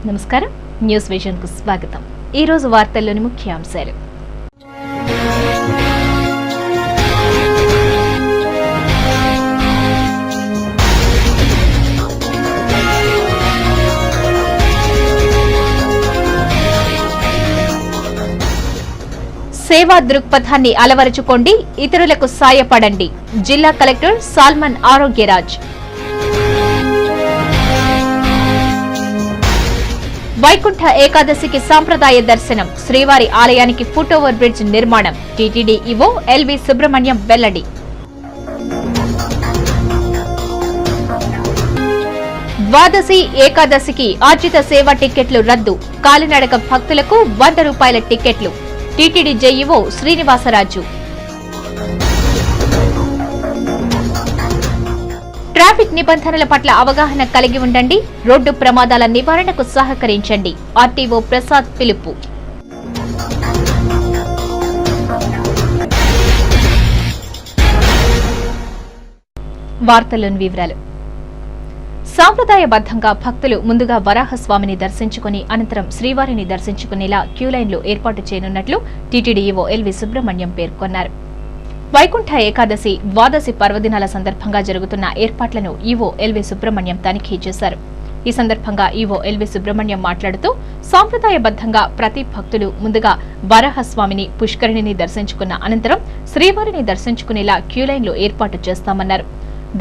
నమస్కారం news vision కు స్వాగతం। ఈ రోజు వార్తల్లోని ముఖ్యాంశాలు। సేవా దృక్పథాన్ని అలవరుచుకోండి, ఇతరులకు సాయపడండి। జిల్లా కలెక్టర్ సాల్మన్ ఆరోగ్యరాజ్। వైకుంఠ ఏకాదశికి సాంప్రదాయ దర్శనం, శ్రీవారి ఆలయానికి ఫుట్ ఓవర్ బ్రిడ్జ్ నిర్మాణం। టీటీడీ ఈవో ఎల్వి సుబ్రహ్మణ్యం వెల్లడి। ద్వాదశి ఏకాదశికి ఆర్జిత సేవ టికెట్లు రద్దు, కాలినడక భక్తులకు ₹100 టికెట్లు। TTD JEO Srinivasaraju. ట్రాఫిక్ నిబంధనల పట్ల అవగాహన కలిగి ఉండండి, రోడ్డు ప్రమాదాల నివారణకు సహకరించండి। ఆర్టీఓ ప్రసాద్ పిలుపు। వార్తల్లోని వివరాలు। సాంప్రదాయబద్ధంగా భక్తులు ముందుగా వరాహస్వామిని దర్శించుకుని అనంతరం శ్రీవారిని దర్శించుకునేలా క్యూలైన్లు ఏర్పాటు చేయనున్నట్లు టీటీడీ ఈవో ఎల్వి సుబ్రహ్మణ్యం పేర్కొన్నారు। వైకుంఠ ఏకాదశి ద్వాదశి పర్వదినాల సందర్భంగా జరుగుతున్న ఏర్పాట్లను ఈవో ఎల్వి సుబ్రహ్మణ్యం తనిఖీ చేశారు। ఈ సందర్భంగా ఈవో ఎల్వి సుబ్రహ్మణ్యం మాట్లాడుతూ సాంప్రదాయబద్ధంగా ప్రతి భక్తులు ముందుగా వరాహస్వామిని పుష్కరిణిని దర్శించుకున్న అనంతరం శ్రీవారిని దర్శించుకునేలా క్యూలైన్లు ఏర్పాటు చేస్తామన్నారు।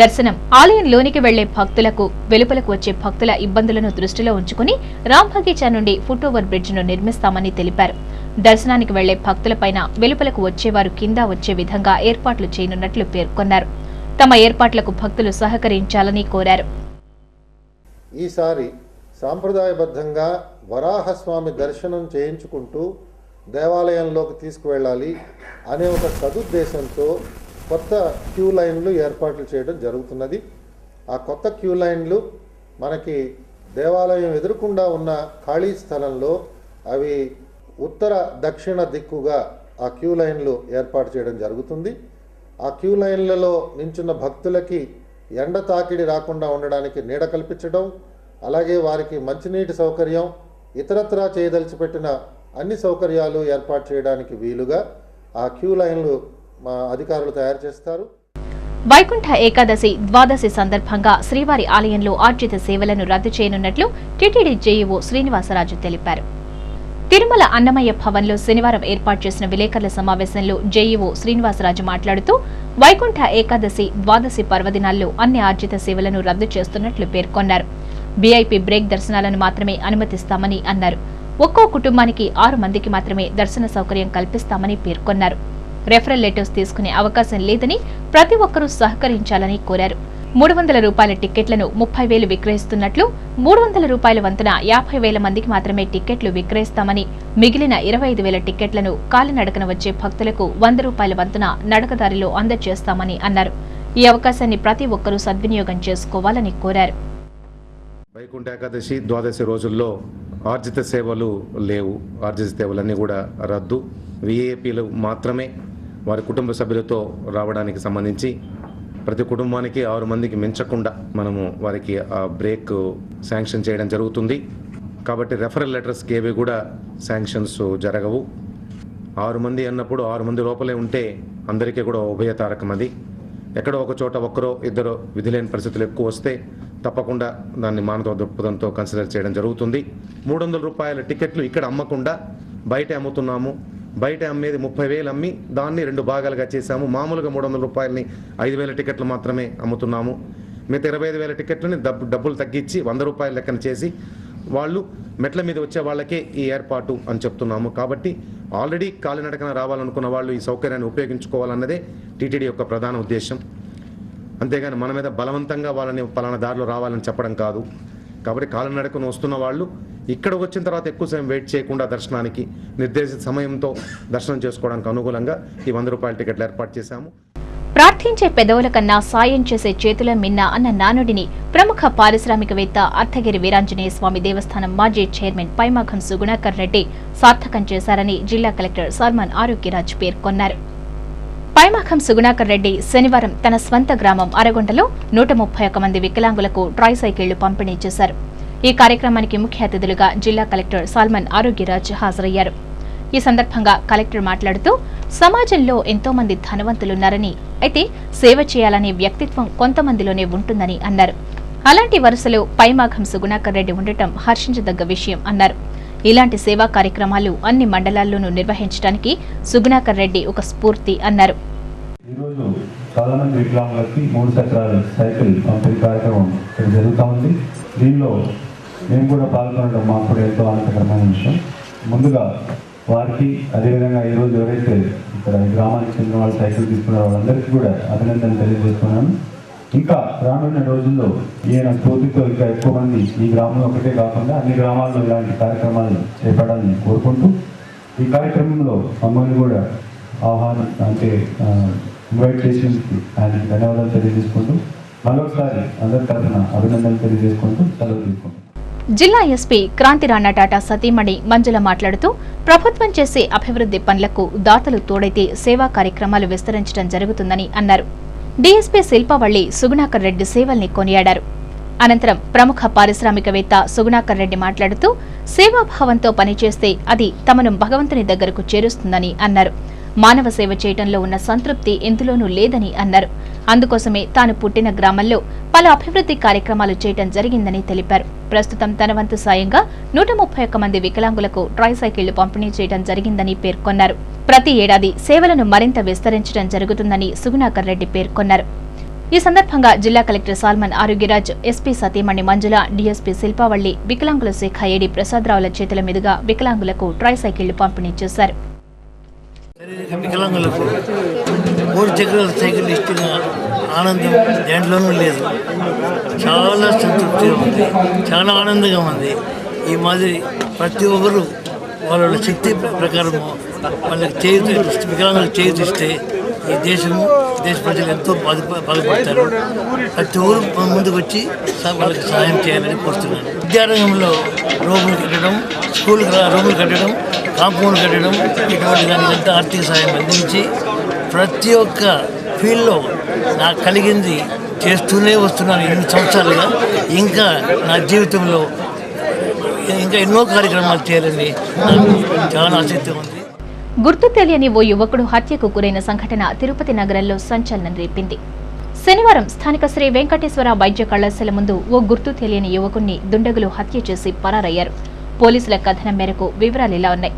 దర్శనం ఆలయంలోనికి వెళ్లే భక్తులకు, వెలుపలకు వచ్చే భక్తుల ఇబ్బందులను దృష్టిలో ఉంచుకుని రాంబగీచా నుండి ఫుట్ ఓవర్ బ్రిడ్జ్ ను నిర్మిస్తామని తెలిపారు। దర్శనానికి వెళ్లే భక్తులపైన వెలుపలకు వచ్చేవారు కింద వచ్చే విధంగా ఏర్పాట్లు చేయనున్నట్లు పేర్కొన్నారు। తమ ఏర్పాట్లకు భక్తులు సహకరించాలని కోరారు। ఈసారి సాంప్రదాయబద్ధంగా వరాహస్వామి దర్శనం చేయించుకుంటూ దేవాలయంలోకి తీసుకువెళ్ళాలి అనే ఒక సదుద్దేశంతో కొత్త క్యూ లైన్లు ఏర్పాట్లు చేయడం జరుగుతున్నది। ఆ కొత్త క్యూ లైన్లు మనకి దేవాలయం ఎదురుకుండా ఉన్న ఖాళీ స్థలంలో అవి ఉత్తర దక్షిణ దిక్కుగా ఆ క్యూ లైన్లు ఏర్పాటు చేయడం జరుగుతుంది। ఆ క్యూ లైన్లలో నించున్న భక్తులకి ఎండ తాకిడి రాకుండా ఉండడానికి నీడ కల్పించడం, అలాగే వారికి మంచినీటి సౌకర్యం, ఇతరత్రా చేయదలిచిపెట్టిన అన్ని సౌకర్యాలు ఏర్పాటు చేయడానికి వీలుగా ఆ క్యూ లైన్లు మా అధికారులు తయారు చేస్తారు। వైకుంఠ ఏకాదశి ద్వాదశి సందర్భంగా శ్రీవారి ఆలయంలో ఆర్జిత సేవలను రద్దు చేయనున్నట్లు టీటీడీ జేఈఓ శ్రీనివాసరాజు తెలిపారు। తిరుమల అన్నమయ్య భవన్లో శనివారం ఏర్పాటు చేసిన విలేకరుల సమావేశంలో జేఈఓ శ్రీనివాసరాజు మాట్లాడుతూ వైకుంఠ ఏకాదశి ద్వాదశి పర్వదినాల్లో అన్ని ఆర్జిత సేవలను రద్దు చేస్తున్నట్లు పేర్కొన్నారు। వీఐపీ బ్రేక్ దర్శనాలను మాత్రమే అనుమతిస్తామని అన్నారు। ఒక్కో కుటుంబానికి 6 మందికి మాత్రమే దర్శన సౌకర్యం కల్పిస్తామని పేర్కొన్నారు। రెఫరల్ లెటర్స్ తీసుకునే అవకాశం లేదని ప్రతి ఒక్కరూ సహకరించాలని కోరారు। ₹300 టికెట్లను 30,000 విక్రయిస్తున్నట్లు, ₹300 వంతున 50,000 మందికి మాత్రమే టికెట్లు విక్రయిస్తామని, మిగిలిన 25,000 టికెట్లను కాలినడకన వచ్చే భక్తులకు ₹100 వంతున నడకదారిలో అందజేస్తామని అన్నారు। ఈ అవకాశాన్ని ప్రతి ఒక్కరూ సద్వినియోగం చేసుకోవాలని కోరారు। వైకుంఠ ఏకాదశి ద్వాదశి రోజుల్లో ఆర్జిత సేవలు లేవు, ఆర్జిత సేవలన్నీ కూడా రద్దు। వీఐపీలు మాత్రమే వారి కుటుంబ సభ్యులతో రావడానికి సంబంధించి ప్రతి కుటుంబానికి 6 మందికి మించకుండా మనము వారికి ఆ బ్రేక్ శాంక్షన్ చేయడం జరుగుతుంది। కాబట్టి రెఫరల్ లెటర్స్కి ఏవి కూడా శాంక్షన్స్ జరగవు। 6 మంది అన్నప్పుడు 6 మంది లోపలే ఉంటే అందరికీ కూడా ఉభయతారకం అది। ఎక్కడో ఒక చోట ఒక్కరో ఇద్దరు విధి లేని పరిస్థితులు ఎక్కువ వస్తే తప్పకుండా దాన్ని మానవ దృక్పథంతో కన్సిడర్ చేయడం జరుగుతుంది। ₹300 టికెట్లు ఇక్కడ అమ్మకుండా బయట అమ్ముతున్నాము। బయట అమ్మేది 30,000 అమ్మి దాన్ని 2 భాగాలుగా చేశాము। మామూలుగా ₹300ని 5,000 టికెట్లు మాత్రమే అమ్ముతున్నాము। మిగతా 25,000 టికెట్లని డబ్బులు తగ్గించి ₹100 లెక్కన చేసి వాళ్ళు మెట్ల మీద వచ్చే వాళ్ళకే ఈ ఏర్పాటు అని చెప్తున్నాము। కాబట్టి ఆల్రెడీ కాలినడకన రావాలనుకున్న వాళ్ళు ఈ సౌకర్యాన్ని ఉపయోగించుకోవాలన్నదే టీటీడీ యొక్క ప్రధాన ఉద్దేశం। అంతేగాని మన మీద బలవంతంగా వాళ్ళని పలానా దారిలో రావాలని చెప్పడం కాదు। కాబట్టి కాలినడకను వస్తున్న వాళ్ళు ఇక్కడ వచ్చిన తర్వాత ఎక్కువ సమయం వెయిట్ చేయకుండా దర్శనానికి నిర్దేశిత సమయంతో దర్శనం చేసుకోవడానికి అనుకూలంగా ఈ ₹100 టికెట్లు ఏర్పాటు చేశాము। ప్రార్థించే పెదవుల కన్నా సాయం చేసే చేతుల మిన్న అన్న నానుడిని ప్రముఖ పారిశ్రామికవేత్త అర్థగిరి వీరాంజనేయ స్వామి దేవస్థానం మాజీ చైర్మన్ పైమాఖం సుగుణాకర్ రెడ్డి సార్థకం చేశారని జిల్లా కలెక్టర్ సాల్మన్ ఆరోగ్యరాజ్ పేర్కొన్నారు। పైమాఖం సుగుణాకర్ రెడ్డి శనివారం తన స్వంత గ్రామం అరగొండలో 131 మంది వికలాంగులకు ట్రైసైకిళ్లు పంపిణీ చేశారు। ఈ కార్యక్రమానికి ముఖ్య అతిథులుగా జిల్లా కలెక్టర్ సాల్మన్ ఆరోగ్యరాజ్ హాజరయ్యారు. ఈ సందర్భంగా కలెక్టర్ మాట్లాడుతూ సమాజంలో ఎంతో మంది ధనవంతులున్నారని, అయితే సేవ చేయాలనే వ్యక్తిత్వం కొంతమందిలోనే ఉంటుందని అన్నారు. అలాంటి వరుసలో పైమాఘం సుగుణాకర్ రెడ్డి ఉండటం హర్షించదగ్గ విషయం అన్నారు. ఇలాంటి సేవా కార్యక్రమాలు అన్ని మండలాల్లోనూ నిర్వహించడానికి సుగుణాకర్ రెడ్డి ఒక స్ఫూర్తి అన్నారు. ఈరోజు చాలా మంది వికలాంగులకి 3 చక్రాల సైకిల్ పంపిణీ కార్యక్రమం జరుగుతూ ఉంది. దీనిలో మేము కూడా పాల్గొనడం మాకు కూడా ఎంతో ఆనందకరమైన విషయం. ముందుగా వారికి, అదేవిధంగా ఈరోజు ఎవరైతే ఇక్కడ గ్రామానికి చెందిన వాళ్ళు సైకిల్ తీసుకున్నారో వాళ్ళందరికీ కూడా అభినందనలు తెలియజేస్తున్నాను. ఇంకా రానున్న రోజుల్లో ఈయన స్ఫూర్తితో ఇంకా ఎక్కువ మంది ఈ గ్రామంలో ఒకటే కాకుండా అన్ని గ్రామాల్లో ఇలాంటి కార్యక్రమాలు చేపడాలని కోరుకుంటూ, ఈ కార్యక్రమంలో మమ్మల్ని కూడా ఇన్వైట్ చేసినందుకు ఆయనకి ధన్యవాదాలు తెలియజేసుకుంటూ, మరొకసారి అందరి తరఫున అభినందనలు తెలియజేసుకుంటూ సెలవు తీసుకుంటాం. జిల్లా ఎస్పీ క్రాంతి రాణా టాటా సతీమణి మంజుల మాట్లాడుతూ ప్రభుత్వం చేసే అభివృద్ధి పనులకు దాతలు తోడైతే సేవా కార్యక్రమాలు విస్తరించడం జరుగుతుందని అన్నారు. డీఎస్పీ శిల్పవల్లి సుగుణాకర్ రెడ్డి సేవల్ని కొనియాడారు. అనంతరం ప్రముఖ పారిశ్రామికవేత్త సుగుణాకర్ రెడ్డి మాట్లాడుతూ సేవాభావంతో పనిచేస్తే అది తమను భగవంతుని దగ్గరకు చేరుస్తుందని అన్నారు. మానవ సేవ చేయటంలో ఉన్న సంతృప్తి ఎందులోనూ లేదని అన్నారు. అందుకోసమే తాను పుట్టిన గ్రామంలో పలు అభివృద్ధి కార్యక్రమాలు చేయటం జరిగిందని తెలిపారు. ప్రస్తుతం తన వంతు సాయంగా 131 మంది వికలాంగులకు ట్రైసైకిళ్లు పంపిణీ చేయడం జరిగిందని పేర్కొన్నారు. ప్రతి ఏడాది సేవలను మరింత విస్తరించడం జరుగుతుందని సుగుణాకర్ రెడ్డి పేర్కొన్నారు. ఈ సందర్భంగా జిల్లా కలెక్టర్ సాల్మన్ ఆరోగ్యరాజ్, ఎస్పీ సతీమణి మంజుల, డీఎస్పీ శిల్పవల్లి, వికలాంగుల శాఖ ఏడీ ప్రసాదరావుల చేతుల మీదుగా వికలాంగులకు ట్రైసైకిళ్లు పంపిణీ చేశారు. వికలాంగులకు 3 చక్రాల సైకిల్ ఇచ్చిన ఆనందం దేంట్లోనూ లేదు. చాలా సంతృప్తిగా ఉంది, చాలా ఆనందంగా ఉంది. ఈ మాదిరి ప్రతి ఒక్కరు వాళ్ళ శక్తి ప్రకారము వాళ్ళకి వికలాంగులకు చేయూతిస్తే ఈ దేశము, దేశ ప్రజలు ఎంతో బాధపడతారు. ప్రతి ఊరు ముందుకు వచ్చి వాళ్ళకి సహాయం చేయాలని కోరుతున్నాను. విద్యారంగంలో రూములు కట్టడం, స్కూల్ రూములు కట్టడం, కాంపౌండ్ కట్టడం, ఇటువంటి దానికంతా ఆర్థిక సహాయం అందించి ప్రతి ఒక్క ఫీల్డ్లో నాకు కలిగింది చేస్తూనే వస్తున్నాను 8 సంవత్సరాలుగా. ఇంకా నా జీవితంలో ఇంకా ఎన్నో కార్యక్రమాలు చేయాలని నాకు చాలా ఆసక్తి ఉంది. గుర్తు తెలియని ఓ యువకుడు హత్యకు గురైన సంఘటన తిరుపతి నగరంలో సంచలనం రేపింది. శనివారం స్థానిక శ్రీ వెంకటేశ్వర వైద్య కళాశాల ముందు ఓ గుర్తు తెలియని యువకుణ్ణి దుండగులు హత్య చేసి పరారయ్యారు. పోలీసుల కథనం మేరకు వివరాలు ఇలా ఉన్నాయి.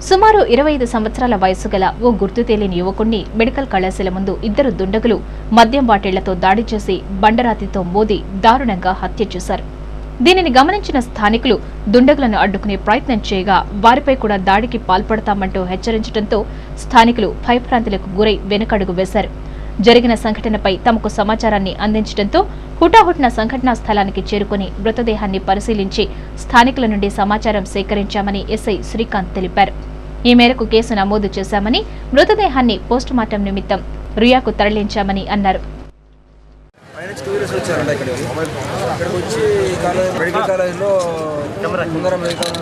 సుమారు 25 సంవత్సరాల వయసు గల ఓ గుర్తు తెలియని యువకుణ్ణి మెడికల్ కళాశాల ముందు 2 దుండగులు మద్యం బాటిళ్లతో దాడి చేసి బండరాతితో మోది దారుణంగా హత్య చేశారు. దీనిని గమనించిన స్థానికులు దుండగులను అడ్డుకునే ప్రయత్నం చేయగా వారిపై కూడా దాడికి పాల్పడతామంటూ హెచ్చరించడంతో స్థానికులు భయభ్రాంతులకు గురై వెనుకడుగు వేశారు. జరిగిన సంఘటనపై తమకు సమాచారాన్ని అందించడంతో హుటాహుటిన సంఘటనా స్థలానికి చేరుకుని మృతదేహాన్ని పరిశీలించి స్థానికుల నుండి సమాచారం సేకరించామని ఎస్ఐ శ్రీకాంత్ తెలిపారు. ఈ మేరకు కేసు నమోదు చేశామని, మృతదేహాన్ని పోస్టుమార్టం నిమిత్తం రుయాకు తరలించామని అన్నారు. ఇక్కడికి వచ్చి మెడికల్ కాలేజ్లో ముందర మెడికల్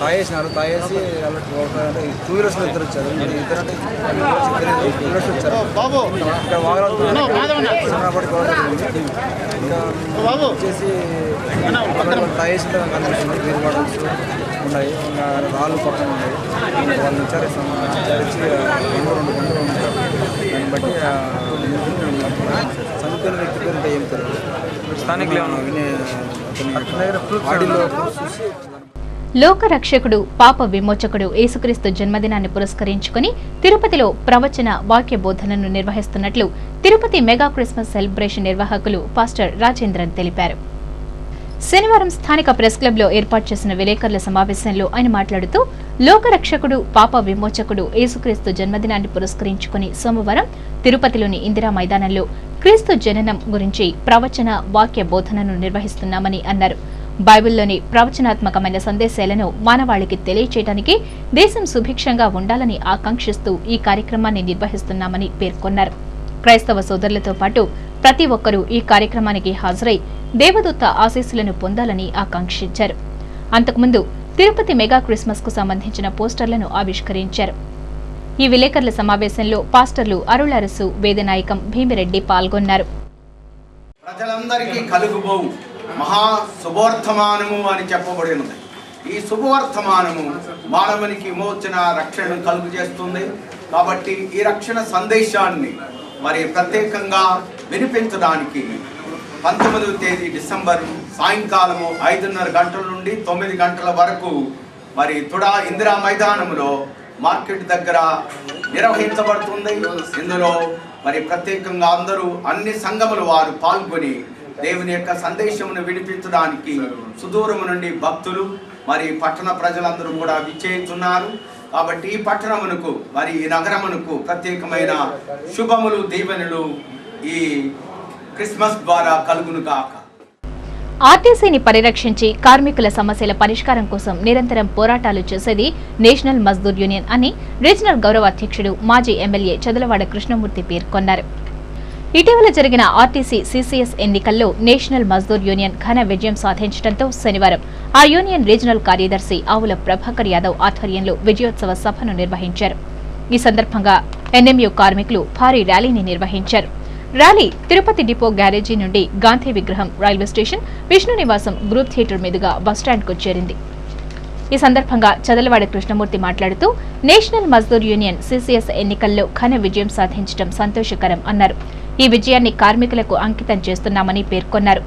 తాగేసినారు. తాగేసి 2 వీలర్స్లో ఇద్దరు వచ్చారు. ఇద్దరంటే 2 వీలర్స్ వచ్చారు. ఇక్కడ వాహనాలు ఇంకా వచ్చేసి తాగేసి కనిపిస్తుంది. వేరు బాటల్స్ ఉన్నాయి, ఇంకా రాళ్ళు పక్కన ఉన్నాయి. వాళ్ళు విచారిచ్చి 2 గంటలు ఉంటారు. దాన్ని బట్టి చనిపోయిన వ్యక్తి పేరు ఏం తెలియదు. స్థానికులు లోకరక్షకుడు, పాప విమోచకుడు యేసుక్రీస్తు జన్మదినాన్ని పురస్కరించుకుని తిరుపతిలో ప్రవచన వాక్య బోధనను నిర్వహిస్తున్నట్లు తిరుపతి మెగా క్రిస్మస్ సెలబ్రేషన్ నిర్వాహకులు పాస్టర్ రాజేంద్రన్ తెలిపారు. శనివారం స్థానిక ప్రెస్ క్లబ్ లో ఏర్పాటు చేసిన విలేకరుల సమావేశంలో ఆయన మాట్లాడుతూ లోకరక్షకుడు, పాప విమోచకుడు యేసుక్రీస్తు జన్మదినాన్ని పురస్కరించుకుని సోమవారం తిరుపతిలోని ఇందిరా మైదానంలో క్రీస్తు జననం గురించి ప్రవచన వాక్య బోధనను నిర్వహిస్తున్నామని అన్నారు. బైబిల్లోని ప్రవచనాత్మకమైన సందేశాలను మానవాళికి తెలియచేయడానికి దేశం సుభిక్షంగా ఉండాలని ఆకాంక్షిస్తూ ఈ కార్యక్రమాన్ని నిర్వహిస్తున్నామని పేర్కొన్నారు. క్రైస్తవ సోదరులతో పాటు ప్రతి ఒక్కరూ ఈ కార్యక్రమానికి హాజరై దేవదూత ఆశీస్సులను పొందాలని ఆకాంక్షించారు. అంతకుముందు తిరుపతి మెగా క్రిస్మస్ కు సంబంధించిన పోస్టర్లను ఆవిష్కరించారు. ఈ విలేకరుల సమావేశంలో పాస్టర్లు అరుళరసు, వేదనాయకం, భీమిరెడ్డి పాల్గొన్నారు. ప్రజలందరికీ కలుగుబోవు మహా శుభవర్తమానము అని చెప్పబడినది. ఈ శుభవర్తమానము మానవునికి విమోచన రక్షణను కలుగు చేస్తుంది. కాబట్టి ఈ రక్షణ సందేశాన్ని మరి ప్రత్యేకంగా వినిపించడానికి 19వ తేదీ డిసెంబర్ సాయంకాలము 5:30 గంటల నుండి 9 గంటల వరకు మరి తుడా ఇందిరా మైదానంలో మార్కెట్ దగ్గర నిర్వహించబడుతుంది. ఇందులో మరి ప్రత్యేకంగా అందరూ అన్ని సంఘముల వారు పాల్గొని దేవుని యొక్క సందేశమును వినిపించడానికి సుదూరము నుండి భక్తులు మరి పట్టణ ప్రజలందరూ కూడా విచ్చేస్తున్నారు. కాబట్టి ఈ పట్టణమునకు మరి ఈ నగరమునకు ప్రత్యేకమైన శుభములు దీవెనలు ఈ క్రిస్మస్ ద్వారా కలుగును గాక. ఆర్టీసీని పరిరక్షించి కార్మికుల సమస్యల పరిష్కారం కోసం నిరంతరం పోరాటాలు చేసేది నేషనల్ మజ్దూర్ యూనియన్ అని రీజనల్ గౌరవ అధ్యక్షుడు మాజీ ఎమ్మెల్యే చదలవాడ కృష్ణమూర్తి పేర్కొన్నారు. ఇటీవల జరిగిన ఆర్టీసీ సీసీఎస్ ఎన్నికల్లో నేషనల్ మజ్దూర్ యూనియన్ ఘన విజయం సాధించడంతో శనివారం ఆ యూనియన్ రీజనల్ కార్యదర్శి ఆవుల ప్రభాకర్ యాదవ్ ఆధ్వర్యంలో విజయోత్సవ సభను నిర్వహించారు. ఈ సందర్భంగా ఎన్ఎంయూ కార్మికులు భారీ ర్యాలీని నిర్వహించారు. ర్యాలీ తిరుపతి డిపో గ్యారేజీ నుండి గాంధీ విగ్రహం, రైల్వే స్టేషన్, విష్ణు నివాసం, గ్రూప్ థియేటర్ మీదుగా బస్టాండ్కు చేరింది. ఈ సందర్భంగా చదలవాడ కృష్ణమూర్తి మాట్లాడుతూ నేషనల్ మజ్దూర్ యూనియన్ సీసీఎస్ ఎన్నికల్లో ఘన విజయం సాధించడం సంతోషకరం అన్నారు. ఈ విజయాన్ని కార్మికులకు అంకితం చేస్తున్నామని పేర్కొన్నారు.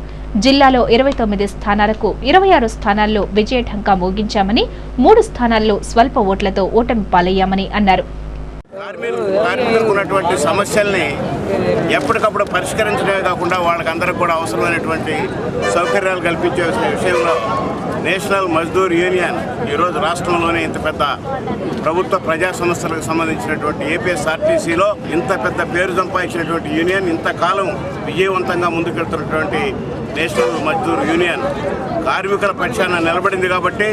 జిల్లాలో 29 స్థానాలకు 26 స్థానాల్లో విజయఢంకా మోగించామని, 3 స్థానాల్లో స్వల్ప ఓట్లతో ఓటమి పాలయ్యామని అన్నారు. కార్మికులకు ఉన్నటువంటి సమస్యల్ని ఎప్పటికప్పుడు పరిష్కరించడమే కాకుండా వాళ్ళకందరికీ కూడా అవసరమైనటువంటి సౌకర్యాలు కల్పించే విషయంలో నేషనల్ మజ్దూర్ యూనియన్ ఈరోజు రాష్ట్రంలోనే ఇంత పెద్ద ప్రభుత్వ ప్రజా సంస్థలకు సంబంధించినటువంటి ఏపీఎస్ఆర్టీసీలో ఇంత పెద్ద పేరు సంపాదించినటువంటి యూనియన్, ఇంతకాలం విజయవంతంగా ముందుకెళ్తున్నటువంటి నేషనల్ మజ్దూర్ యూనియన్ కార్మికుల పక్షాన నిలబడింది. కాబట్టి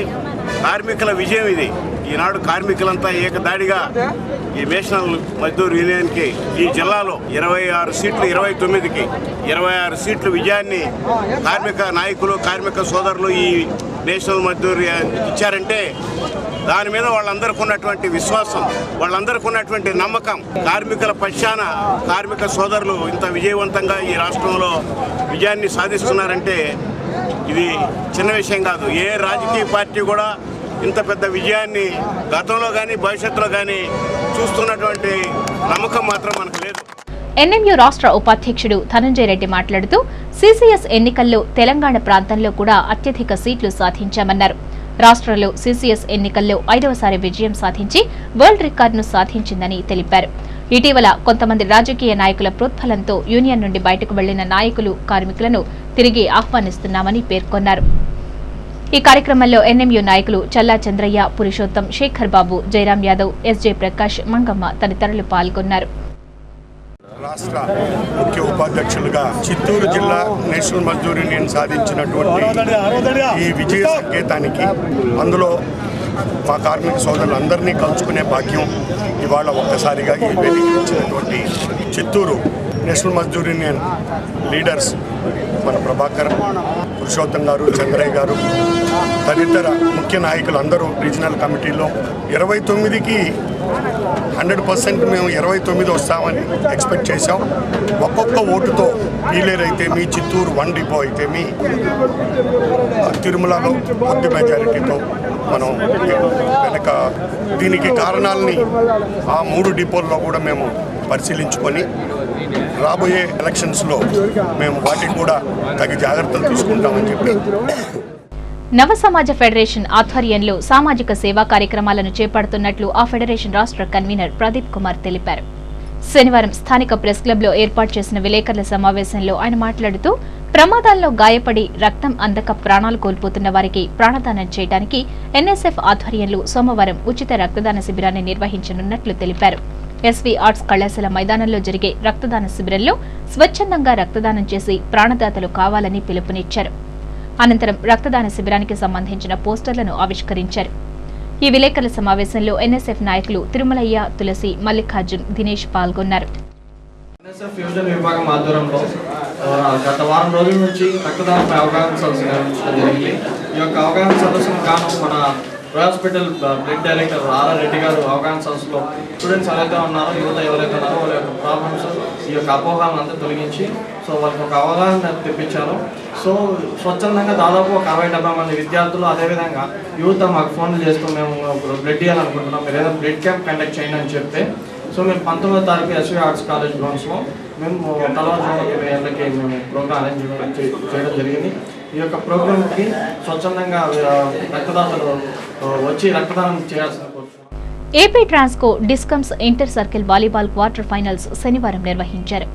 కార్మికుల విజయం ఇది. ఈనాడు కార్మికులంతా ఏకదాడిగా ఈ నేషనల్ మజ్దూర్ యూనియన్కి ఈ జిల్లాలో 26 సీట్లు 29కి 26 సీట్లు విజయాన్ని కార్మిక నాయకులు, కార్మిక సోదరులు ఈ నేషనల్ మజ్దూర్ ఇచ్చారంటే దాని మీద వాళ్ళందరికీ ఉన్నటువంటి విశ్వాసం, వాళ్ళందరికీ ఉన్నటువంటి నమ్మకం, కార్మికుల పక్షాన కార్మిక సోదరులు ఇంత విజయవంతంగా ఈ రాష్ట్రంలో విజయాన్ని సాధిస్తున్నారంటే ఇది చిన్న విషయం కాదు. ఏ రాజకీయ పార్టీ కూడా ఇంత పెద్ద విజయాన్ని గతంలో కానీ భవిష్యత్తులో కానీ చూస్తున్నటువంటి నమ్మకం మాత్రం మనకు లేదు. ఎన్ఎంయూ రాష్ట్ర ఉపాధ్యక్షుడు ధనంజయ రెడ్డి మాట్లాడుతూ సీసీఎస్ ఎన్నికల్లో తెలంగాణ ప్రాంతంలో కూడా అత్యధిక సీట్లు సాధించామన్నారు. రాష్ట్రంలో సీసీఎస్ ఎన్నికల్లో 5వసారి విజయం సాధించి వరల్డ్ రికార్డును సాధించిందని తెలిపారు. ఇటీవల కొంతమంది రాజకీయ నాయకుల ప్రోత్బలంతో యూనియన్ నుండి బయటకు వెళ్లిన నాయకులు, కార్మికులను తిరిగి ఆహ్వానిస్తున్నామని పేర్కొన్నారు. ఈ కార్యక్రమంలో ఎన్ఎంయూ నాయకులు చల్లా చంద్రయ్య, పురుషోత్తం, శేఖర్ బాబు, జయరాం యాదవ్, ఎస్జే ప్రకాష్, మంగమ్మ తదితరులు పాల్గొన్నారు. రాష్ట్ర ముఖ్య ఉపాధ్యక్షులుగా చిత్తూరు జిల్లా నేషనల్ మజ్దూర్ యూనియన్ సాధించినటువంటి ఈ విజయ సంకేతానికి అందులో మా కార్మిక సోదరులందరినీ కలుసుకునే భాగ్యం ఇవాళ ఒక్కసారిగా ఈ వేదిక ఇచ్చినటువంటి Chittoor national Mazdoor union leaders మన ప్రభాకర్, పురుషోత్తం గారు, చంద్రయ్య గారు తదితర ముఖ్య నాయకులు అందరూ రీజనల్ కమిటీలో 29కి 100% మేము 29 వస్తామని ఎక్స్పెక్ట్ చేశాం. ఒక్కొక్క ఓటుతో పీలేరు అయితే మీ చిత్తూరు 1 డిపో అయితే మీ తిరుమలలో కొద్ది మెజారిటీతో మనం వెనక దీనికి కారణాలని ఆ 3 డిపోల్లో కూడా మేము పరిశీలించుకొని రాబోయే ఎలక్షన్స్లో మేము వాటికి కూడా తగిన జాగ్రత్తలు తీసుకుంటామని చెప్పి నవ సమాజ ఫెడరేషన్ ఆధ్వర్యంలో సామాజిక సేవా కార్యక్రమాలను చేపడుతున్నట్లు ఆ ఫెడరేషన్ రాష్ట్ర కన్వీనర్ ప్రదీప్ కుమార్ తెలిపారు. శనివారం స్థానిక ప్రెస్ క్లబ్లో ఏర్పాటు చేసిన విలేకరుల సమావేశంలో ఆయన మాట్లాడుతూ ప్రమాదాల్లో గాయపడి రక్తం అందక ప్రాణాలు కోల్పోతున్న వారికి ప్రాణదానం చేయడానికి ఎన్ఎస్ఎఫ్ ఆధ్వర్యంలో సోమవారం ఉచిత రక్తదాన శిబిరాన్ని నిర్వహించనున్నట్లు తెలిపారు. ఎస్వీ ఆర్ట్స్ కళాశాల మైదానంలో జరిగే రక్తదాన శిబిరంలో స్వచ్ఛందంగా రక్తదానం చేసి ప్రాణదాతలు కావాలని పిలుపునిచ్చారు. అనంతరం రక్తదాన శిబిరానికి సంబంధించిన పోస్టర్లను ఆవిష్కరించారు. ఈ విలేకరుల సమావేశంలో ఎన్ఎస్ఎఫ్ నాయకులు తిరుమలయ్య, తులసి, మల్లికార్జున్, దినేష్ పాల్గొన్నారు. ఎన్ఎస్ఎఫ్ యూజన్ విభాగం ఆధ్వర్యంలో గత వారం రోజుల నుంచి రక్తదానపై అవగాహన సదస్సు నిర్వహించడం జరిగింది. ఈ యొక్క అవగాహన సదస్సును గాను మన hospital blood director RR Reddy గారు అవగాహన సంస్థలో స్టూడెంట్స్ ఎవరైతే ఉన్నారో యువత ఎవరైతే ఉన్నారో వాళ్ళ యొక్క ప్రాబ్లమ్స్ ఈ యొక్క అపోహలను అంతా తొలగించి సో వాళ్ళకి ఒక అవగాహన తెప్పించారు. సో స్వచ్ఛందంగా దాదాపు ఒక 60-70 మంది విద్యార్థులు అదేవిధంగా యువత మాకు ఫోన్లు చేస్తూ మేము బ్లడ్ ఇవ్వాలనుకుంటున్నాం, మీరు ఏదైనా బ్లడ్ క్యాంప్ కండక్ట్ చేయండి అని చెప్తే సో మేము 19వ తారీఖు ఎస్వి ఆర్ట్స్ కాలేజ్ గ్రౌండ్స్లో మేము తెల్లవారుజామున మేము ప్రోగ్రామ్ అరేంజ్ చేయడం జరిగింది. ఈ యొక్క ప్రోగ్రామ్కి స్వచ్ఛందంగా రక్తదాతలు వచ్చి రక్తదానం చేయాల్సిన కోరుతున్నాం. AP Transco discoms inter circle volleyball quarter finals శనివారం నిర్వహించారు.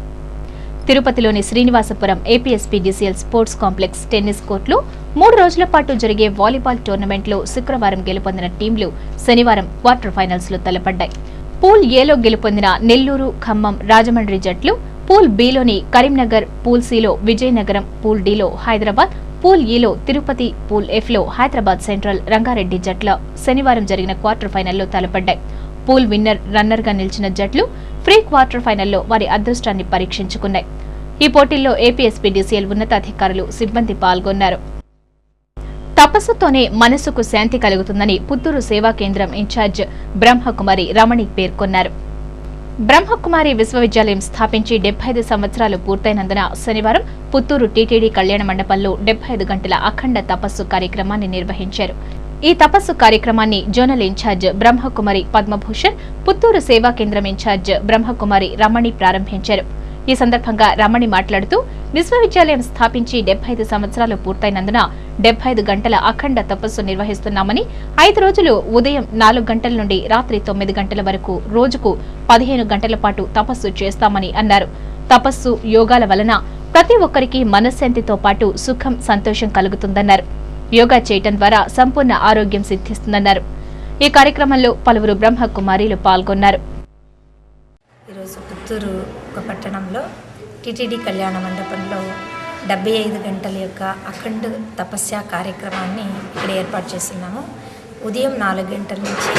తిరుపతిలోని Srinivasapuram APSPDCL sports complex tennis కోర్టులో 3 రోజుల పాటు జరిగే వాలీబాల్ టోర్నమెంట్లో శుక్రవారం గెలుపొందిన టీంలు శనివారం క్వార్టర్ ఫైనల్స్లో తలపడ్డాయి. పూల్ ఏలో గెలుపొందిన నెల్లూరు, ఖమ్మం, రాజమండ్రి జట్లు, పూల్ బిలోని కరీంనగర్, పూల్ సిలో విజయనగరం, పూల్ డిలో హైదరాబాద్, పూల్ ఈలో తిరుపతి, పూల్ ఎఫ్లో హైదరాబాద్ సెంట్రల్, రంగారెడ్డి జట్ల శనివారం జరిగిన క్వార్టర్ ఫైనల్లో తలపడ్డాయి. పూల్ విన్నర్ రన్నర్గా నిలిచిన జట్లు ప్రీ క్వార్టర్ ఫైనల్లో వారి అదృష్టాన్ని పరీక్షించుకున్నాయి. ఈ పోటీల్లో ఏపీఎస్పీడీసీఎల్ ఉన్నతాధికారులు, సిబ్బంది పాల్గొన్నారు. తపస్సుతోనే మనసుకు శాంతి కలుగుతుందని పుత్తూరు సేవా కేంద్రం ఇన్ఛార్జ్ బ్రహ్మకుమారి రమణి పేర్కొన్నారు. బ్రహ్మకుమారి విశ్వవిద్యాలయం స్థాపించి 75 సంవత్సరాలు పూర్తయినందున శనివారం పుత్తూరు టీటీడీ కళ్యాణ మండపంలో 75 గంటల అఖండ తపస్సు కార్యక్రమాన్ని నిర్వహించారు. ఈ తపస్సు కార్యక్రమాన్ని జోనల్ ఇన్ఛార్జ్ బ్రహ్మకుమారి పద్మభూషణ్, పుత్తూరు సేవా కేంద్రం ఇన్ఛార్జ్ బ్రహ్మకుమారి రమణి ప్రారంభించారు. ఈ సందర్భంగా రమణి మాట్లాడుతూ విశ్వవిద్యాలయం స్థాపించి 75 సంవత్సరాలు పూర్తయినందున 75 గంటల అఖండ తపస్సు నిర్వహిస్తున్నామని, 5 రోజులు ఉదయం 4 గంటల నుండి రాత్రి 9 గంటల వరకు రోజుకు 15 గంటల పాటు తపస్సు చేస్తామని అన్నారు. తపస్సు, యోగాల వలన ప్రతి ఒక్కరికి మనశ్శాంతితో పాటు సుఖం, సంతోషం కలుగుతుందన్నారు. యోగా చేయటం ద్వారా సంపూర్ణ ఆరోగ్యం సిద్ధిస్తుందన్నారు. ఈ కార్యక్రమంలో పలువురు బ్రహ్మకుమారీలు పాల్గొన్నారు. ఈరోజు పుత్తూరు పట్టణంలో టీటీడీ కళ్యాణ మండపంలో 75 గంటల యొక్క అఖండ తపస్య కార్యక్రమాన్ని ఇక్కడ ఏర్పాటు చేస్తున్నాము. ఉదయం 4 గంటల నుంచి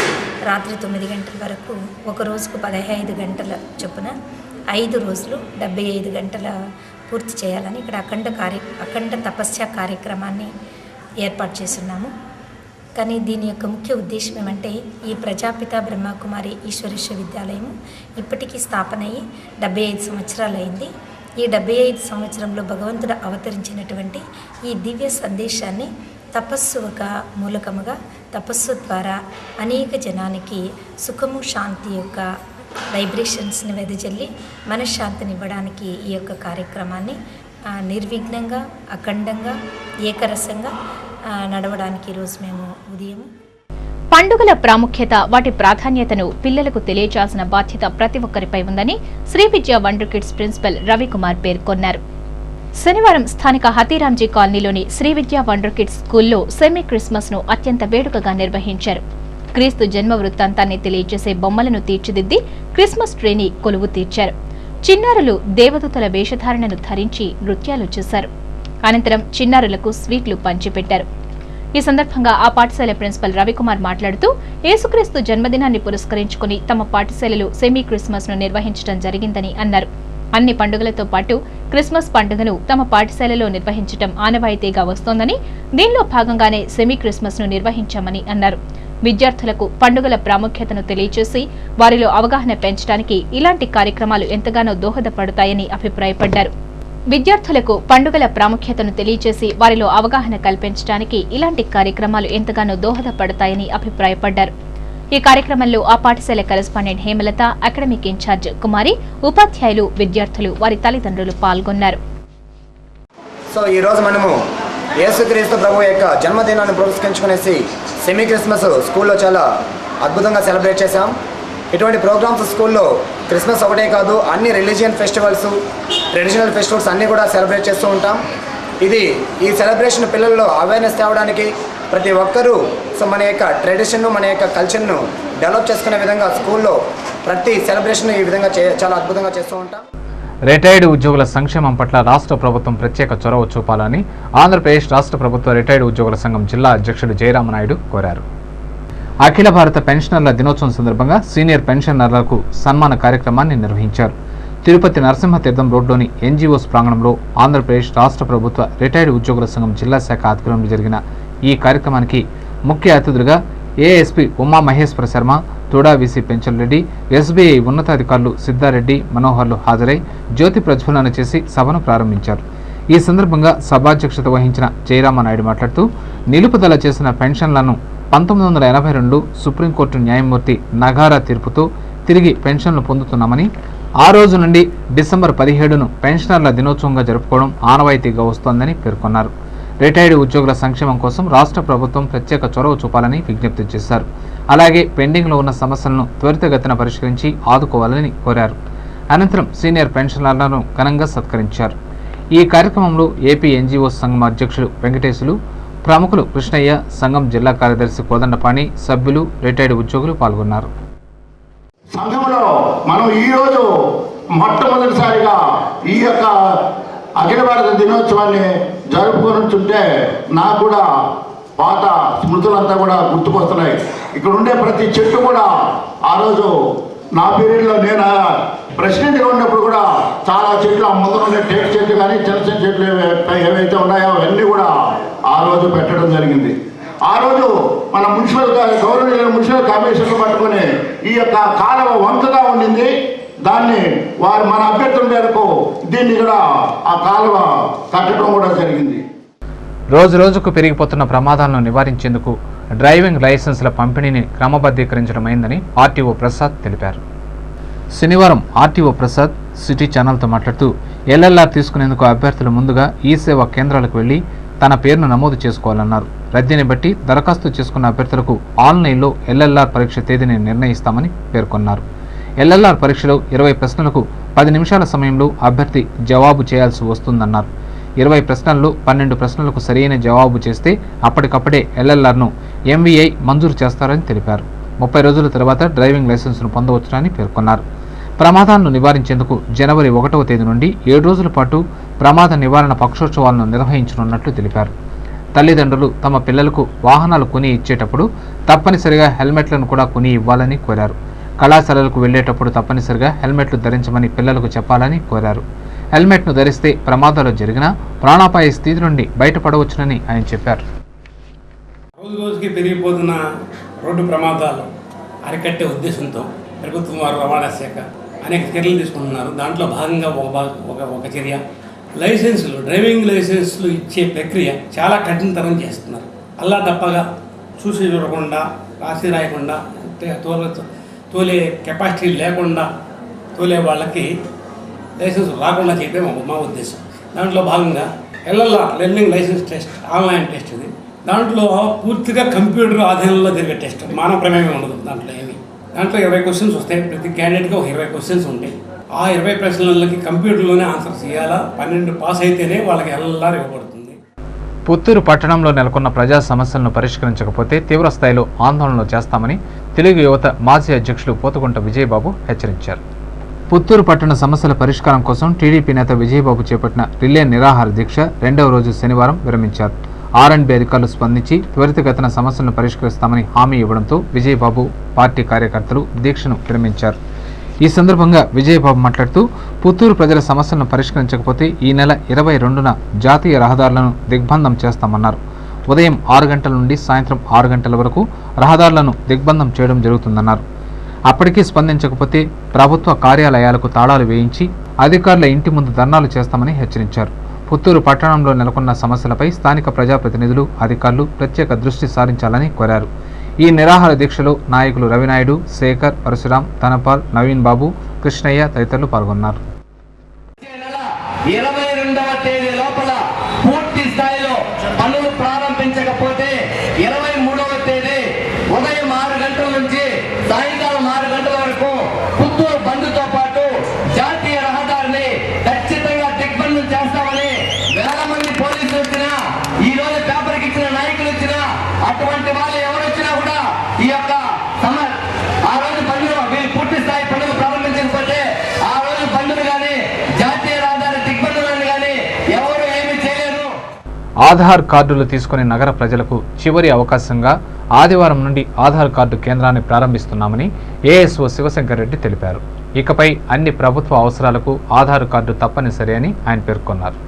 రాత్రి 9 గంటల వరకు ఒక రోజుకు 15 గంటల చొప్పున 5 రోజులు 75 గంటల పూర్తి చేయాలని ఇక్కడ అఖండ తపస్య కార్యక్రమాన్ని ఏర్పాటు చేస్తున్నాము. కానీ దీని యొక్క ముఖ్య ఉద్దేశం ఏమంటే, ఈ ప్రజాపిత బ్రహ్మకుమారి ఈశ్వర విశ్వవిద్యాలయం ఇప్పటికీ స్థాపన అయ్యి 75 సంవత్సరాలు అయింది. ఈ 75 సంవత్సరంలో భగవంతుడు అవతరించినటువంటి ఈ దివ్య సందేశాన్ని తపస్సు ఒక మూలకముగా, తపస్సు ద్వారా అనేక జనానికి సుఖము, శాంతి యొక్క వైబ్రేషన్స్ని వెదజల్లి మనశ్శాంతిని ఇవ్వడానికి ఈ యొక్క కార్యక్రమాన్ని నిర్విఘ్నంగా, అఖండంగా, ఏకరసంగా నడవడానికి ఈరోజు మేము ఉదయం పండుగల ప్రాముఖ్యత, వాటి ప్రాధాన్యతను పిల్లలకు తెలియజేయాల్సిన బాధ్యత ప్రతి ఒక్కరిపై ఉందని శ్రీ విద్యా వండర్ కిడ్స్ ప్రిన్సిపల్ రవికుమార్ పేర్కొన్నారు. శనివారం స్థానిక హతీరాంజీ కాలనీలోని శ్రీ విద్యా వండర్ కిడ్స్ స్కూల్లో సెమీ క్రిస్మస్ ను అత్యంత వేడుకగా నిర్వహించారు. క్రీస్తు జన్మ వృత్తాంతాన్ని తెలియజేసే బొమ్మలను తీర్చిదిద్ది క్రిస్మస్ ట్రీని కొలువు తీర్చారు. చిన్నారులు దేవదూతల వేషధారణను ధరించి నృత్యాలు చేశారు. అనంతరం చిన్నారులకు స్వీట్లు పంచిపెట్టారు. ఈ సందర్భంగా ఆ పాఠశాల ప్రిన్సిపల్ రవికుమార్ మాట్లాడుతూ, యేసుక్రీస్తు జన్మదినాన్ని పురస్కరించుకుని తమ పాఠశాలలో సెమీ క్రిస్మస్ ను నిర్వహించడం జరిగిందని అన్నారు. అన్ని పండుగలతో పాటు క్రిస్మస్ పండుగను తమ పాఠశాలలో నిర్వహించడం ఆనవాయితీగా వస్తోందని, దీనిలో భాగంగానే సెమీ క్రిస్మస్ ను నిర్వహించామని అన్నారు. విద్యార్థులకు పండుగల ప్రాముఖ్యతను తెలియజేసి వారిలో అవగాహన పెంచడానికి ఇలాంటి కార్యక్రమాలు ఎంతగానో దోహదపడతాయని అభిప్రాయపడ్డారు. విద్యార్థులకు పండుగల ప్రాముఖ్యతను తెలియజేసి వారిలో అవగాహన కల్పించడానికి ఇలాంటి కార్యక్రమాలు ఎంతగానో దోహదపడతాయని అభిప్రాయపడ్డారు. ఈ కార్యక్రమంలో ఆ పాఠశాల కరెస్పాండెంట్ హేమలత, అకాడమిక్ ఇన్ఛార్జ్ కుమారి, ఉపాధ్యాయులు, విద్యార్థులు, వారి తల్లిదండ్రులు పాల్గొన్నారు. సో ఈరోజు మనము యేసుక్రీస్తు ప్రభు యొక్క జన్మదినాన్ని పురస్కరించుకునేసి సెమీ క్రిస్మస్ స్కూల్లో చాలా అద్భుతంగా సెలబ్రేట్ చేశాం. ఇటువంటి ప్రోగ్రామ్స్ స్కూల్లో క్రిస్మస్ ఒకటే కాదు, అన్ని రిలీజియన్ ఫెస్టివల్స్, ట్రెడిషనల్ ఫెస్టివల్స్ అన్నీ కూడా సెలబ్రేట్ చేస్తూ ఉంటాం. ఈ సెలబ్రేషన్ పిల్లల్లో అవేర్నెస్ తేవడానికి ప్రతి ఒక్కరూ మన యొక్క ట్రెడిషన్ను, మన యొక్క కల్చర్ను డెవలప్ చేసుకునే విధంగా స్కూల్లో ప్రతి సెలబ్రేషన్ ఈ విధంగా చాలా అద్భుతంగా చేస్తూ ఉంటాం. రిటైర్డ్ ఉద్యోగుల సంక్షేమం పట్ల రాష్ట్ర ప్రభుత్వం ప్రత్యేక చొరవ చూపాలని ఆంధ్రప్రదేశ్ రాష్ట్ర ప్రభుత్వ రిటైర్డ్ ఉద్యోగుల సంఘం జిల్లా అధ్యక్షుడు జయరామనాయుడు కోరారు. అఖిల భారత పెన్షనర్ల దినోత్సవం సందర్భంగా సీనియర్ పెన్షనర్లకు సన్మాన కార్యక్రమాన్ని నిర్వహించారు. తిరుపతి నరసింహతీర్థం రోడ్లోని ఎన్జీఓస్ ప్రాంగణంలో ఆంధ్రప్రదేశ్ రాష్ట్ర ప్రభుత్వ రిటైర్డ్ ఉద్యోగుల సంఘం జిల్లా శాఖ ఆధ్వర్యంలో జరిగిన ఈ కార్యక్రమానికి ముఖ్య అతిథులుగా ASP Uma Maheshwara Sharma, TUDA VC Penchal Reddy, SBI ఉన్నతాధికారులు సిద్ధారెడ్డి, మనోహర్లు హాజరై జ్యోతి ప్రజ్వలన చేసి సభను ప్రారంభించారు. ఈ సందర్భంగా సభాధ్యక్షత వహించిన జయరామనాయుడు మాట్లాడుతూ నిలుపుదల చేసిన పెన్షన్లను 1982 సుప్రీంకోర్టు న్యాయమూర్తి నగారా తీర్పుతో తిరిగి పెన్షన్లు పొందుతున్నామని, ఆ రోజు నుండి డిసెంబర్ 17ను పెన్షనర్ల దినోత్సవంగా జరుపుకోవడం ఆనవాయితీగా వస్తోందని పేర్కొన్నారు. రిటైర్డ్ ఉద్యోగుల సంక్షేమం కోసం రాష్ట్ర ప్రభుత్వం ప్రత్యేక చొరవ చూపాలని విజ్ఞప్తి చేశారు. అలాగే పెండింగ్లో ఉన్న సమస్యలను త్వరితగతిన పరిష్కరించి ఆదుకోవాలని కోరారు. అనంతరం సీనియర్ పెన్షనర్లను ఘనంగా సత్కరించారు. ఈ కార్యక్రమంలో ఏపీ ఎన్జీఓ సంఘం అధ్యక్షులు వెంకటేశులు, ప్రముఖులు కృష్ణయ్య, సంఘం జిల్లా కార్యదర్శి కోదండపాణి, సభ్యులు, రిటైర్డ్ ఉద్యోగులు పాల్గొన్నారు. సంఘంలో మనం ఈరోజు మొట్టమొదటిసారిగా ఈ యొక్క అఖిల భారత దినోత్సవాన్ని జరుపుకుంటుంటే నాకు కూడా పాత స్మృతులంతా కూడా గుర్తుకొస్తున్నాయి. ఇక్కడ ఉండే ప్రతి చెట్టు కూడా ఆ రోజు నా పీరియడ్లో నేను ప్రెసిడెంట్గా ఉన్నప్పుడు కూడా చాలా చెట్లు ఆ ముందు ఉండే టేక్ చెట్లు కానీ చిన్న చిన్న చెట్లు ఏవైతే ఉన్నాయో అవన్నీ కూడా ఆ రోజు పెట్టడం జరిగింది. ఆ రోజు మన గవర్నమెంట్ మున్సిపల్ కమిషన్లు పట్టుకొని ఈ యొక్క కాలువ వంకగా ఉండింది. దాన్ని మన అభ్యర్థుల మేరకు దీన్ని కూడా ఆ కాలువ కట్టడం కూడా జరిగింది. రోజు రోజుకు పెరిగిపోతున్న ప్రమాదాలను నివారించేందుకు డ్రైవింగ్ లైసెన్సుల పంపిణీని క్రమబద్ధీకరించడమైందని ఆర్టీఓ ప్రసాద్ తెలిపారు. శనివారం ఆర్టీఓ ప్రసాద్ సిటీ ఛానల్తో మాట్లాడుతూ ఎల్ఎల్ఆర్ తీసుకునేందుకు అభ్యర్థులు ముందుగా ఈ సేవా కేంద్రాలకు వెళ్లి తన పేరును నమోదు చేసుకోవాలన్నారు. రద్దీని బట్టి దరఖాస్తు చేసుకున్న అభ్యర్థులకు ఆన్లైన్లో ఎల్ఎల్ఆర్ పరీక్ష తేదీని నిర్ణయిస్తామని పేర్కొన్నారు. ఎల్ఎల్ఆర్ పరీక్షలో 20 ప్రశ్నలకు 10 నిమిషాల సమయంలో అభ్యర్థి జవాబు చేయాల్సి వస్తుందన్నారు. 20 ప్రశ్నల్లో 12 ప్రశ్నలకు సరైన జవాబు చేస్తే అప్పటికప్పుడే ఎల్ఎల్ఆర్ను ఎంవీఐ మంజూరు చేస్తారని తెలిపారు. 30 రోజుల తర్వాత డ్రైవింగ్ లైసెన్స్ను పొందవచ్చునని పేర్కొన్నారు. ప్రమాదాలను నివారించేందుకు జనవరి 1వ తేదీ నుండి 7 రోజుల పాటు ప్రమాద నివారణ పక్షోత్సవాలను నిర్వహించనున్నట్లు తెలిపారు. తల్లిదండ్రులు తమ పిల్లలకు వాహనాలు కొని ఇచ్చేటప్పుడు తప్పనిసరిగా హెల్మెట్లను కూడా కొని ఇవ్వాలని కోరారు. కళాశాలలకు వెళ్లేటప్పుడు తప్పనిసరిగా హెల్మెట్లు ధరించమని పిల్లలకు చెప్పాలని కోరారు. హెల్మెట్ను ధరిస్తే ప్రమాదాలు జరిగినా ప్రాణాపాయ స్థితి నుండి బయటపడవచ్చునని ఆయన చెప్పారు. రోజు రోజుకి పెరిగిపోతున్న రోడ్డు ప్రమాదాలు అరికట్టే ఉద్దేశంతో ప్రభుత్వం వారు రవాణా శాఖ అనేక చర్యలు తీసుకుంటున్నారు. దాంట్లో భాగంగా ఒక చర్య లైసెన్సులు, డ్రైవింగ్ లైసెన్సులు ఇచ్చే ప్రక్రియ చాలా కఠినతరం చేస్తున్నారు. అల్లా తప్పగా చూసి చూడకుండా, రాసి రాయకుండా, తోలే కెపాసిటీ లేకుండా తోలే వాళ్ళకి లైసెన్స్ రాకుండా చేయడం మా ఉద్దేశం. దాంట్లో భాగంగా LLR learning licence test, online test ఇది. దాంట్లో పూర్తిగా కంప్యూటర్ ఆధీనంలో జరిగే టెస్ట్, మానవ ప్రమేయం ఉండదు. దాంట్లో 20 క్వశ్చన్స్ వస్తాయి. ప్రతి క్యాండిడేట్గా 20 క్వశ్చన్స్ ఉంటాయి. ఆ 20 ప్రశ్నలకి కంప్యూటర్లోనే ఆన్సర్ చేయాలా. 12 పాస్ అయితేనే వాళ్ళకి ఎల్ఎల్ఆర్ ఇవ్వబడుతుంది. పుత్తూరు పట్టణంలో నెలకొన్న ప్రజా సమస్యలను పరిష్కరించకపోతే తీవ్ర స్థాయిలో ఆందోళనలు చేస్తామని తెలుగు యువత మాజీ అధ్యక్షులు పోతుగుంట విజయబాబు హెచ్చరించారు. పుత్తూరు పట్టణ సమస్యల పరిష్కారం కోసం టీడీపీ నేత విజయబాబు చేపట్టిన రిలే నిరాహార దీక్ష 2వ రోజు శనివారం విరమించారు. ఆర్ఎండ్బి అధికారులు స్పందించి త్వరితగతిన సమస్యలను పరిష్కరిస్తామని హామీ ఇవ్వడంతో విజయబాబు పార్టీ కార్యకర్తలు దీక్షను విరమించారు. ఈ సందర్భంగా విజయబాబు మాట్లాడుతూ పుత్తూరు ప్రజల సమస్యలను పరిష్కరించకపోతే ఈ నెల 22న జాతీయ రహదారులను దిగ్బంధం చేస్తామన్నారు. ఉదయం 6 గంటల నుండి సాయంత్రం 6 గంటల వరకు రహదారులను దిగ్బంధం చేయడం జరుగుతుందన్నారు. అప్పటికీ స్పందించకపోతే ప్రభుత్వ కార్యాలయాలకు తాళాలు వేయించి అధికారుల ఇంటి ముందు ధర్నాలు చేస్తామని హెచ్చరించారు. పుత్తూరు పట్టణంలో నెలకొన్న సమస్యలపై స్థానిక ప్రజాప్రతినిధులు, అధికారులు ప్రత్యేక దృష్టి సారించాలని కోరారు. ఈ నిరాహార దీక్షలో నాయకులు రవినాయుడు, శేఖర్, పరశురాం, ధనపాల్, నవీన్ బాబు, కృష్ణయ్య తదితరులు పాల్గొన్నారు. 22వ తేదీ లోపల పూర్తి స్థాయిలో పనులు ప్రారంభించకపోతే 23వ తేదీ ఉదయం 6 గంటల నుంచి సాయంకాలం 6 గంటల వరకు పుత్తూరు బంద్తో పాటు జాతీయ రహదారిని ఖచ్చితంగా దిగ్బంధం చేస్తామని వేల మంది పోలీసులు వచ్చినా, ఈ రోజు పేపర్కి ఇచ్చిన నాయకులు వచ్చినా, అటువంటి వాళ్ళు ఎవరు వచ్చినా కూడా ఈ యొక్క ఆ రోజు బంద్లో వీళ్ళు పూర్తి స్థాయి పనులు ప్రారంభించకపోతే ఆ రోజు బంద్లు కానీ జాతీయ రహదారి దిగ్బంధనాన్ని కానీ ఎవరు ఏమీ చేయలేరు. ఆధార్ కార్డులు తీసుకునే నగర ప్రజలకు చివరి అవకాశంగా ఆదివారం నుండి ఆధార్ కార్డు కేంద్రాన్ని ప్రారంభిస్తున్నామని ఏఎస్ఓ శివశంకర్ రెడ్డి తెలిపారు. ఇకపై అన్ని ప్రభుత్వ అవసరాలకు ఆధార్ కార్డు తప్పనిసరి అని ఆయన పేర్కొన్నారు.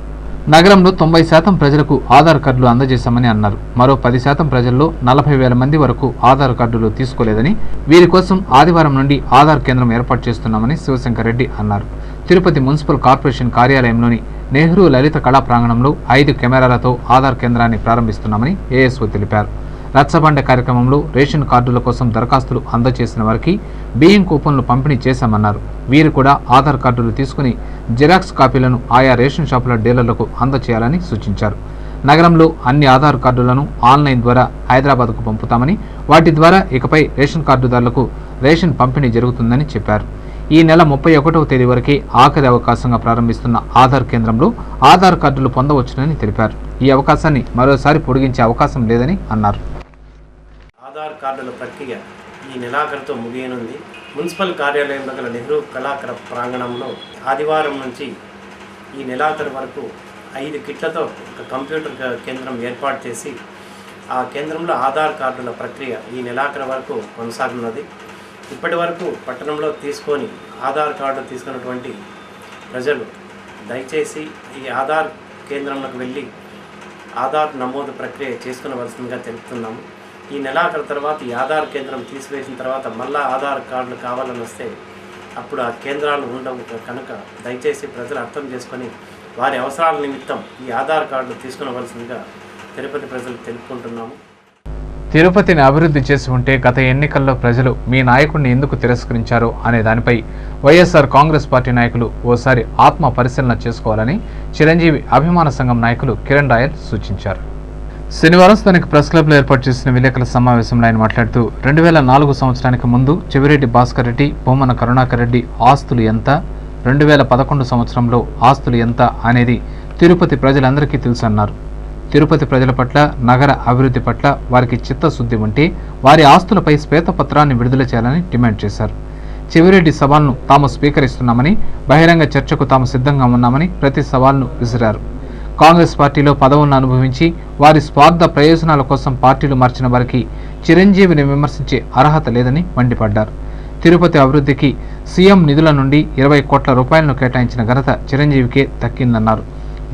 నగరంలో 90% ప్రజలకు ఆధార్ కార్డులు అందజేశామని అన్నారు. మరో 10% ప్రజల్లో 40,000 మంది వరకు ఆధార్ కార్డులు తీసుకోలేదని, వీరి కోసం ఆదివారం నుండి ఆధార్ కేంద్రం ఏర్పాటు చేస్తున్నామని శివశంకర్ రెడ్డి అన్నారు. తిరుపతి మున్సిపల్ కార్పొరేషన్ కార్యాలయంలోని నెహ్రూ లలిత కళా ప్రాంగణంలో 5 కెమెరాలతో ఆధార్ కేంద్రాన్ని ప్రారంభిస్తున్నామని ఏఎస్ఓ తెలిపారు. రచ్చబండ కార్యక్రమంలో రేషన్ కార్డుల కోసం దరఖాస్తులు అందజేసిన వారికి బియ్యం కూపన్లు పంపిణీ చేశామన్నారు. వీరు కూడా ఆధార్ కార్డులు తీసుకుని జిరాక్స్ కాపీలను ఆయా రేషన్ షాపుల డీలర్లకు అందజేయాలని సూచించారు. నగరంలో అన్ని ఆధార్ కార్డులను ఆన్లైన్ ద్వారా హైదరాబాద్కు పంపుతామని, వాటి ద్వారా ఇకపై రేషన్ కార్డుదారులకు రేషన్ పంపిణీ జరుగుతుందని చెప్పారు. ఈ నెల 31వ తేదీ వరకే ఆఖరి అవకాశంగా ప్రారంభిస్తున్న ఆధార్ కేంద్రంలో ఆధార్ కార్డులు పొందవచ్చునని తెలిపారు. ఈ అవకాశాన్ని మరోసారి పొడిగించే అవకాశం లేదని అన్నారు. ఆధార్ కార్డుల ప్రక్రియ ఈ నెలాఖరుతో ముగియనుంది. మున్సిపల్ కార్యాలయంలో గల నెహ్రూ కళాకర ప్రాంగణంలో ఆదివారం నుంచి ఈ నెలాఖరు వరకు 5 కిట్లతో ఒక కంప్యూటర్ కేంద్రం ఏర్పాటు చేసి ఆ కేంద్రంలో ఆధార్ కార్డుల ప్రక్రియ ఈ నెలాఖరు వరకు కొనసాగుతున్నది. ఇప్పటి వరకు పట్టణంలో తీసుకొని ఆధార్ కార్డు తీసుకున్నటువంటి ప్రజలు దయచేసి ఈ ఆధార్ కేంద్రంలోకి వెళ్ళి ఆధార్ నమోదు ప్రక్రియ చేసుకునవలసిందిగా తెలుపుతున్నాము. ఈ నెలాఖరు తర్వాత ఈ ఆధార్ కేంద్రం తీసివేసిన తర్వాత మళ్ళా ఆధార్ కార్డులు కావాలని వస్తే అప్పుడు ఆ కేంద్రాలు ఉండవు కనుక దయచేసి ప్రజలు అర్థం చేసుకొని వారి అవసరాల నిమిత్తం ఈ ఆధార్ కార్డులు తీసుకునవలసిందిగా తిరుపతి ప్రజలు తెలుపుకుంటున్నాము. తిరుపతిని అభివృద్ధి చేసి ఉంటే గత ఎన్నికల్లో ప్రజలు మీ నాయకుడిని ఎందుకు తిరస్కరించారో అనే దానిపై వైఎస్ఆర్ కాంగ్రెస్ పార్టీ నాయకులు ఓసారి ఆత్మ పరిశీలన చేసుకోవాలని చిరంజీవి అభిమాన సంఘం నాయకులు కిరణ్ రాయల్ సూచించారు. శనివారం స్థానిక ప్రెస్ క్లబ్లో ఏర్పాటు చేసిన విలేకరుల సమావేశంలో ఆయన మాట్లాడుతూ 2004 సంవత్సరానికి ముందు చెవిరెడ్డి భాస్కర్ రెడ్డి, భూమన కరుణాకర్ రెడ్డి ఆస్తులు ఎంత, 2011 సంవత్సరంలో ఆస్తులు ఎంత అనేది తిరుపతి ప్రజలందరికీ తెలుసన్నారు. తిరుపతి ప్రజల పట్ల, నగర అభివృద్ధి పట్ల వారికి చిత్తశుద్ధి ఉంటే వారి ఆస్తులపై శ్వేతపత్రాన్ని విడుదల చేయాలని డిమాండ్ చేశారు. చెవిరెడ్డి సవాల్ను తాము స్వీకరిస్తున్నామని, బహిరంగ చర్చకు తాము సిద్ధంగా ఉన్నామని ప్రతి సవాల్ను విసిరారు. కాంగ్రెస్ పార్టీలో పదవులను అనుభవించి వారి స్వార్థ ప్రయోజనాల కోసం పార్టీలు మార్చిన వారికి చిరంజీవిని విమర్శించే అర్హత లేదని మండిపడ్డారు. తిరుపతి అభివృద్ధికి సీఎం నిధుల నుండి 20 కోట్ల రూపాయలను కేటాయించిన ఘనత చిరంజీవికే దక్కిందన్నారు.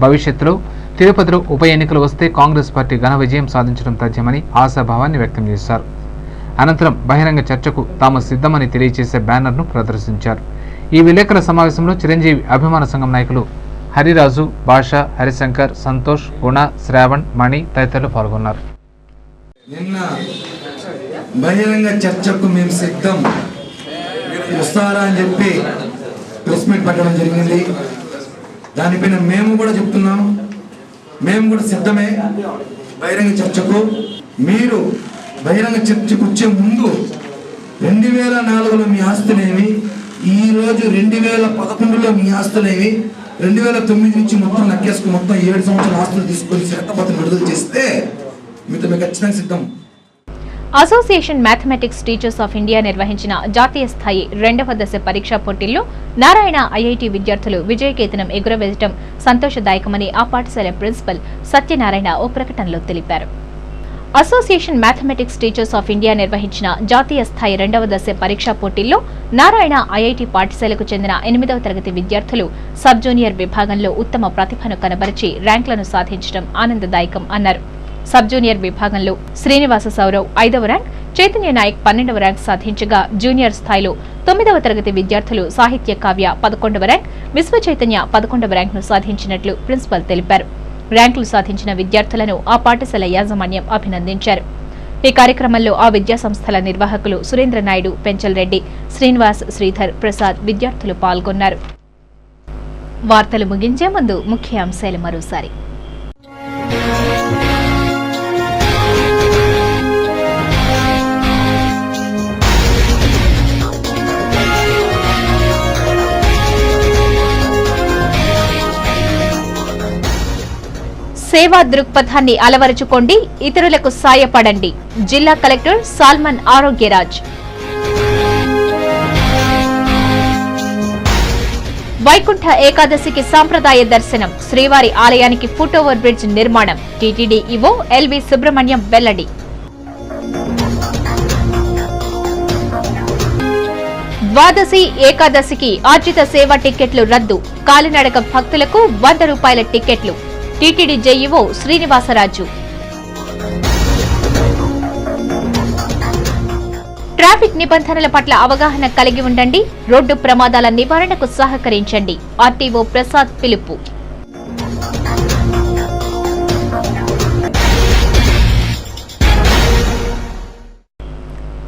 భవిష్యత్తులో తిరుపతిలో ఉప ఎన్నికలు వస్తే కాంగ్రెస్ పార్టీ ఘన విజయం సాధించడం తథ్యమని ఆశాభావాన్ని వ్యక్తం చేశారు. అనంతరం బహిరంగ చర్చకు తాము సిద్ధమని తెలియజేసే బ్యానర్ను ప్రదర్శించారు. ఈ విలేకరుల సమావేశంలో చిరంజీవి అభిమాన సంఘం నాయకులు హరిరాజు, భాష, హరిశంకర్, సంతోష్, గుణ, శ్రావణ్, మణి తదితరులు పాల్గొన్నారు. నిన్న బహిరంగ చర్చకు మేము సిద్ధం, వస్తారా అని చెప్పి ప్రెస్ మీట్ పెట్టడం జరిగింది. దానిపైన మేము కూడా చెప్తున్నాం, మేము కూడా సిద్ధమే బహిరంగ చర్చకు. మీరు బహిరంగ చర్చకు వచ్చే ముందు 2004లో మీ ఆస్తులేవి, ఈరోజు 2011లో మీ ఆస్తులేవి, 2009 నుంచి మొత్తం లెక్కేసుకుని మొత్తం 7 సంవత్సరాల ఆస్తులు తీసుకొని శ్వేతపత్రం విడుదల చేస్తే మీతో మేము ఖచ్చితంగా సిద్ధం. Association mathematics teachers of India నిర్వహించిన జాతీయ స్థాయి 2వ దశ పరీక్షా పోటీల్లో నారాయణ ఐఐటి విద్యార్థులు విజయకేతనం ఎగురవేయడం సంతోషదాయకమని ఆ పాఠశాల ప్రిన్సిపల్ సత్యనారాయణ ఓ ప్రకటనలో తెలిపారు. Association mathematics teachers of India నిర్వహించిన జాతీయ స్థాయి 2వ దశ పరీక్షా పోటీల్లో నారాయణ ఐఐటి పాఠశాలకు చెందిన 8వ తరగతి విద్యార్థులు సబ్ జూనియర్ విభాగంలో ఉత్తమ ప్రతిభను కనబరిచి ర్యాంకులను సాధించడం ఆనందదాయకం అన్నారు. సబ్ జూనియర్ విభాగంలో శ్రీనివాస సౌరవ్ 5వ ర్యాంక్, చైతన్య నాయక్ 12వ ర్యాంక్ సాధించగా జూనియర్ స్థాయిలో 9వ తరగతి విద్యార్థులు సాహిత్య కావ్య 11వ ర్యాంక్, విశ్వ చైతన్య 11వ ర్యాంక్ను సాధించినట్లు ప్రిన్సిపల్ తెలిపారు. ర్యాంకులు సాధించిన విద్యార్థులను ఆ పాఠశాల యాజమాన్యం అభినందించారు. ఈ కార్యక్రమంలో ఆ విద్యాసంస్థల నిర్వాహకులు సురేంద్ర నాయుడు, పెంచల్ రెడ్డి, శ్రీనివాస్, శ్రీధర్, ప్రసాద్ విద్యార్థులు పాల్గొన్నారు. వార్తలు ముగించే ముందు ముఖ్య అంశాలు మరోసారి. సేవా దృక్పథాన్ని అలవరుచుకోండి, ఇతరులకు సాయపడండి. జిల్లా కలెక్టర్ సాల్మన్ ఆరోగ్యరాజ్. వైకుంఠ ఏకాదశికి సాంప్రదాయ దర్శనం, శ్రీవారి ఆలయానికి ఫుట్ ఓవర్ బ్రిడ్జ్ నిర్మాణం. టీటీడీ ఈవో ఎల్వి సుబ్రహ్మణ్యం వెల్లడి. ద్వాదశి, ఏకాదశికి ఆర్జిత సేవా టిక్కెట్లు రద్దు. కాలినడక భక్తులకు 100 రూపాయల టిక్కెట్లు. TTD JEO Srinivasaraju. ట్రాఫిక్ నిబంధనల పట్ల అవగాహన కలిగి ఉండండి, రోడ్డు ప్రమాదాల నివారణకు సహకరించండి. ఆర్టీఓ ప్రసాద్ పిలుపు.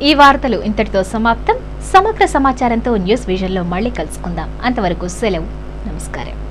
ఈ వార్తలు ఇంతటితో సమాప్తం. సమగ్ర సమాచారంతో న్యూస్ విజన్లో మళ్ళీ కలుసుకుందాం. అంతవరకు సెలవు. నమస్కారం.